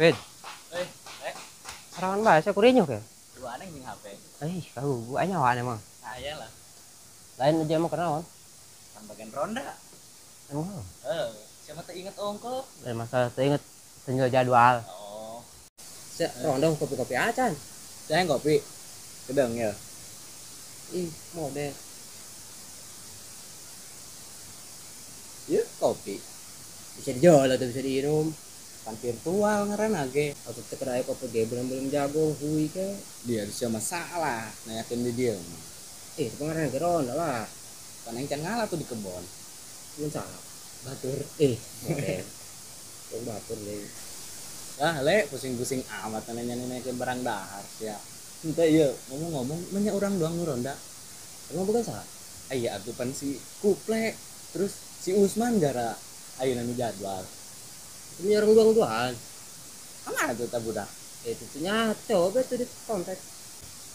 Wait, Eh, eh, serangan bahasa Koreanya ke? dua aneh nih HP. Kau gua nyawa emang. Nah, iyalah, Lain aja emang kenaon. kan bagian ronda. Emang. Siapa tak inget ongko? Dari masa teringet tinggal jadwal. Oh, Rondong kopi-kopi acan. saya ngopi. Kedeng ya. Ih, model. Iya, kopi. Bisa dijual atau bisa diminum. Kan virtual ngeren age. Atau kedai kopi dia belum jago, hui ke. Dia bisa masalah. Nah, yakin di dia. Pengen ke ronda lah. Kan yang can ngalah tuh di kebon. Belum salah. Batur. Model. Yang batur deh. Ah, le, pusing-pusing amat nanya-nanya ke barang dahar ya. Entah iya, ngomong-ngomong, banyak orang doang ronda. Emang bukan salah. Iya, atuh pan si Kuple. Terus si Usman gara ayo nanu jadwal. Ini orang duang-duan. Mana tuh tabudak? Itu coba tuh di kontak.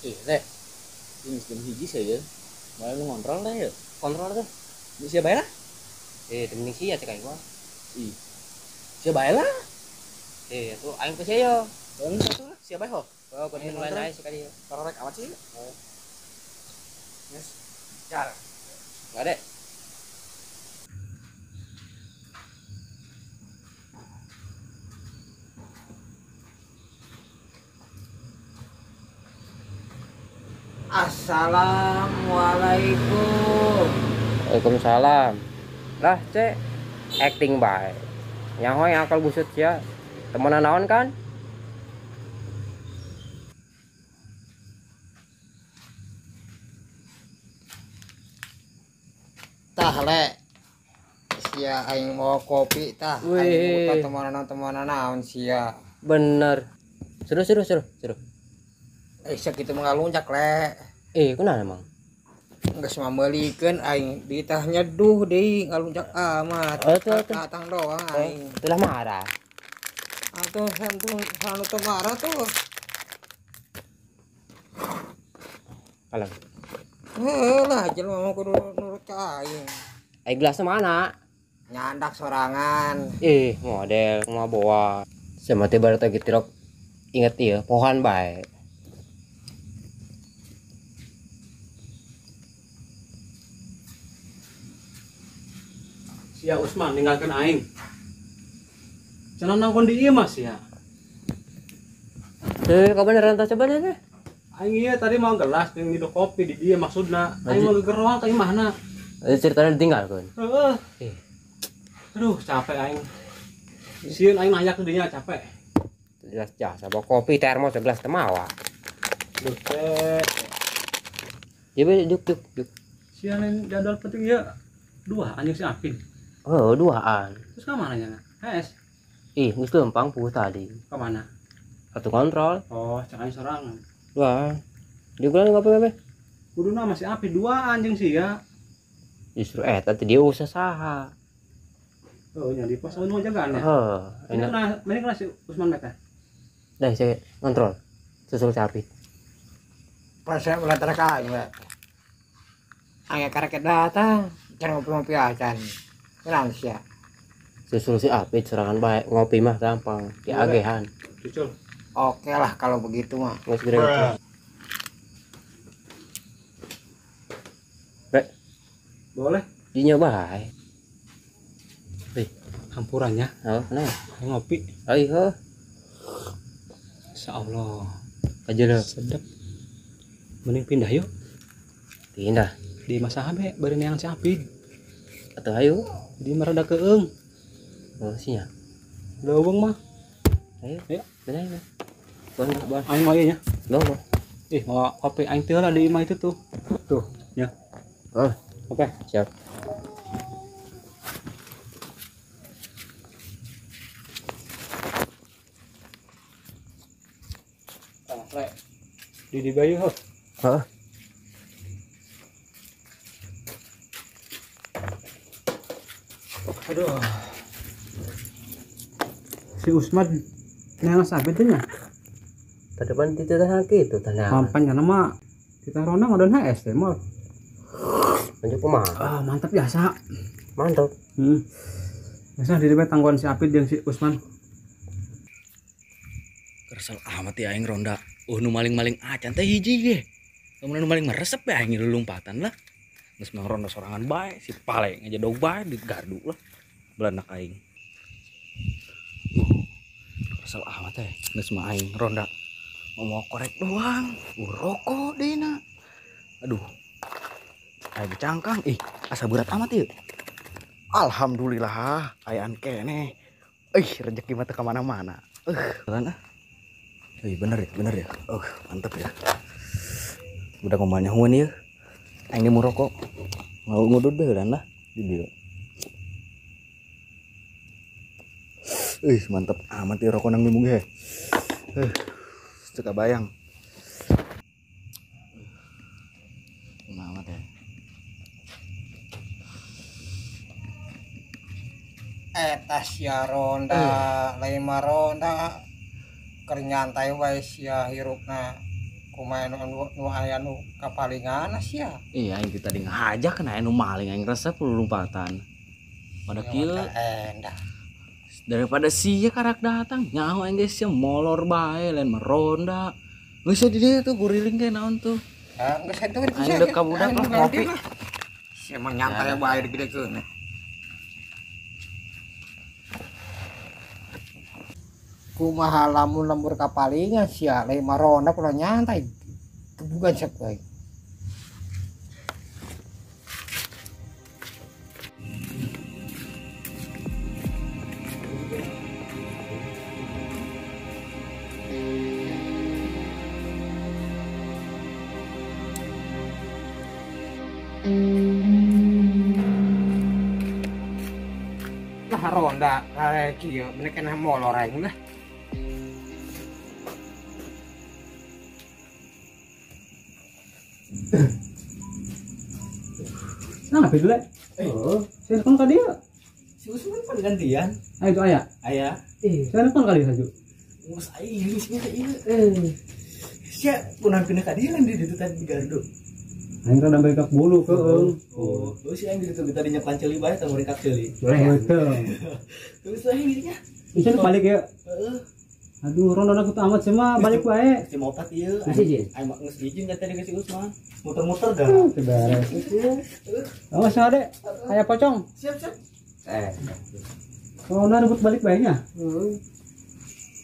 Le, ini jam hiji saya. Mau lu ngontrol lah ya. Kontrol tuh. Siapa ya? Temen sih ya cek gua. Ih. Siapa ya lah? Tuh aing ke saya. Bang satu lah. Siapa ya? Oh, kon lain aja sekali. Korek amat sih. Yes. Jar. Enggak ada. Assalamualaikum. Waalaikumsalam. Lah, Cek. Acting bae. Nyahoy akal busut ya. Temenan naon kan? Tah le sia aing mau kopi tah Wih. aing buka temenan naon sia Bener. Seru. sakitu mengalunjak le Kenapa emang? geus mameuliikeun aing di tah nyeduh deui ngalunjak amat Tuh. datang doang aing Itulah marah. atuh santung sanu teu marah tuh Alam. lah jelema mah kudu nurut ka aing Gelasnya mana? nyandak sorangan Model mau bawa. Sama tiba baru gitu rok. Ingat ya, pohon baik. Sia Usman ninggalkan aing. Cenah nangkon di ieu Mas ya. Kau beneran tak coba deh. Aing ieu tadi mau gelas jeung ngiduh kopi di dieu maksudna. Aing mau gegerwal ka imahna. Ceritanya ditinggal kan? Heeh. Aduh, capek aing. Sieun aing nayak di dinya capek. Jelas jasa bawa kopi termos 11 temawa. Duh teh. Duk. Sieun yang jadwal penting ya. Dua anjing si Apin. Oh, duaan. Terus ke mana nya? HS. Geus lempang pu tadi. Ke mana? Satu kontrol. Oh, cak aing sorangan. Wah. Juga ngapa-ngapa. Kuduna masih Apin dua anjing sih ya. Justru tadi dia usah saha. Oh, nya di pos anu jagaan ya. Enak. Ini kena si Usman mereka. Dah saya kontrol. Susul sapi. pas saya melihat ka aing le aing karek datang can ngopi-ngopi acan kenal sia Susul si Apit serangan baik ngopi mah gampang. Di agehan. Cucul. oke lah kalau begitu mah Nggak segera. Rek, Boleh. dinya baik. Hampurannya. Oh, nah. Aing ngopi. Ayo. Insyaallah. Aja lo. Sedap. Mending pindah yuk. Pindah. Di masa habe bari neangan si Apin. Atau ayo. Di marada keung. Oh, sinya. Leuweung mah. Ayo. Ayo. Benar. Bon. Aing mau ieu nya. Lo. Mau kopi aing teh lah di imah itu tuh. Tuh, ya. Oh, Oke. siap. Di bayu ho. Heeh. Aduh. Si Usman neangan sabet nya. Terdepan di tengah gitu tanah. Mampan kana mah kita ronang ngodon HS teh mah. Lanjut kumah. Mantap biasa. Mantap. Biasa di depan tangguhan si Apit jeung si Usman. Resel amat ya aing ronda. Nu maling-maling acan teh hiji ge. Kemudian nu maling meresep ya aing lumpatan lah. Geus mah ronda sorangan bae si paleng aja dog bae di gardu lah. Belanak aing. Resel amat teh. Geus mah aing ronda. Mau korek doang. Rokok dina. Aduh. Aing cangkang. Asa berat amat ieu. Alhamdulillah ayaan kene. Rezeki mah teu ka mana-mana. Beneran ah. Bener ya. Mantap ya. Udah ngomongnya huan ya. Aing mau rokok. Mau ngudut deh lah di dieu. Mantap amat ya rokok nang mimung ge. Suka bayang. Amat ya. Eta sia ronda, lain mah ronda keur nyantai wae sia hirupna kumaha nu aya nu kapalingan sia. Iya aing tadi ngajak kana anu maling aing resep lumpatan. Pada kieu daripada sia karak datang nyaho aing geus sia molor bae lain mah ronda. Geus di dieu tuh guriling ge naon tuh. Geus eta aing dek ka budak lah ngopi. Sia mah nyantai bae digedekeun. Kumaha lamun lembur kapalingan sia lain mah ronda kudu nyantai bukan cek bae. Lah ronda kayak kieu bener kana molor aing lah. Nah, apa itu le? Saya telepon ke dia. Si Usman kan gantian. Itu ayah. Ayah. Saya telepon kali saja. Mus aing geusnya ieu. Sia kunaon pindah ka dieu di ditu tadi di gardu. Aing rada bengkak bulu keung. Si aing di ditu tadi nyepan ceuli bae tah mereka ceuli. Betul. Terus aing gitunya. Bisa balik ya. Aduh, ronda aku amat semua balik wae. Si mopat ieu. Masih Aing mah geus dijin tadi ke si Usman. Muter-muter dah. Beres. Awas ade, aya pocong. Siap. Ronda rebut balik baiknya.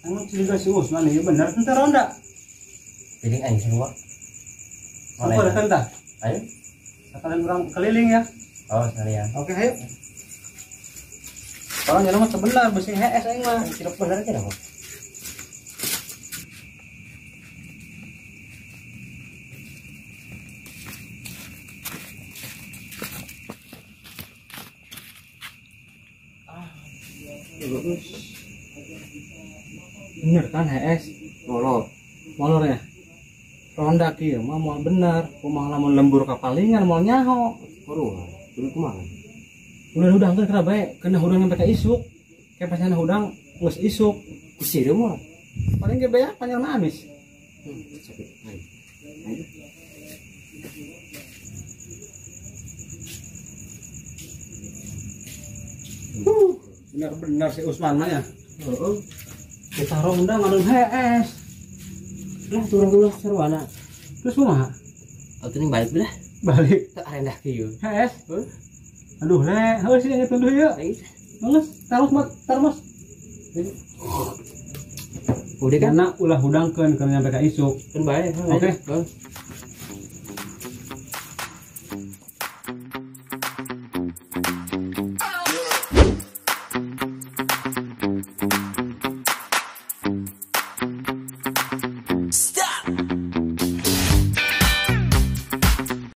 Emang cerita si Usman ini bener tentang ronda. Jadi aing semua. Apa ada tentang? Ayo. Sekalian orang keliling ya. Oh, sekalian. Oke, ayo. Kalau jangan mah sebenar besi HS aing mah. Tidak benar aja dong. Bener kan HS? Molor ya. Ronda kieu mah moal bener, kumaha lamun lembur kapalingan moal nyaho. Dulu kumaha? Udah kan kena bae, kena hudang sampai ka isuk. Kayak pasana hudang geus isuk. Kusir mah. Paling ge bae panjang habis. Benar-benar si Usman mah ya. Kita ronda ngadon HS. Lah turun sarwana. Terus kumaha? Atuh balik belah. Balik. Tak rendah kieu. HS. Aduh, harus ini tunduh ya. Bagus, taruh. Udah kan ulah hudangkeun keur nyampe ka isuk. Kan bae. Oke.